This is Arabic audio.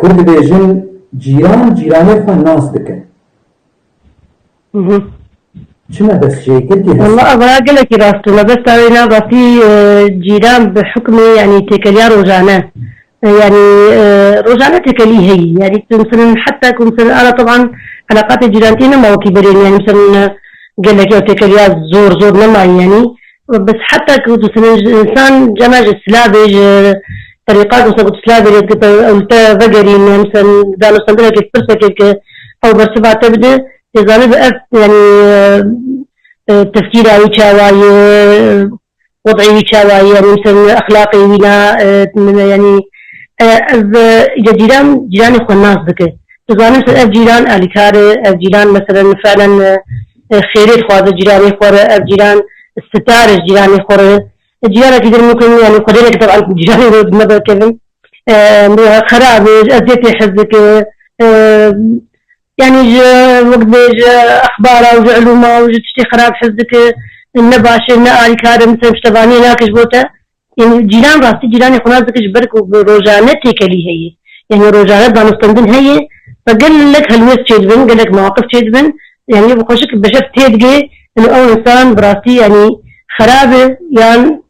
كرد بيجن جيراني خو ناس دكن شما بس شيء كنتي والله أبغى أقول لك راستنا بس أنا بطي جيران بحكم يعني تكليا روزانة يعني روزانة تكلي هي يعني مثلا حتى مثلا أنا طبعا علاقات الجيرانتين ما كبرين يعني مثلا قال لك يا تكليا زور لما يعني بس حتى كنت مثلا إنسان جماج سلابج طريقات مثلا سلابج أو تبقري مثلا دانو صندلة كيف برسك أو برسبة تبدأ يزال بأف يعني تفكيري وشاواي وضعي وشاواي يعني مثلا أخلاقي ولا يعني إذا جيران يخو الناس ذكي تزاني مثلا جيران أليكار جيران مثلا فعلا خيري خواد جيران يخور جيران استتار جيران يخور جيران كثير ممكن يعني قدرك طبعا جيران يرد مدى كذا خراب أزيت حزك يعني وقت أخبار أو علومة وجد شيء خراب حزك النباش النقال كارم مثلا مشتباني ناكش بوتا يعني جيران راستي جيران يخونات ذكش برك وروجانة تيكالي هي يعني روجانة دانستندن هي فقال لك هلوس تشيدبن قال لك مواقف تشيدبن يعني بخشك بشف تيدقي إنه أول إنسان براستي يعني خرابة يعني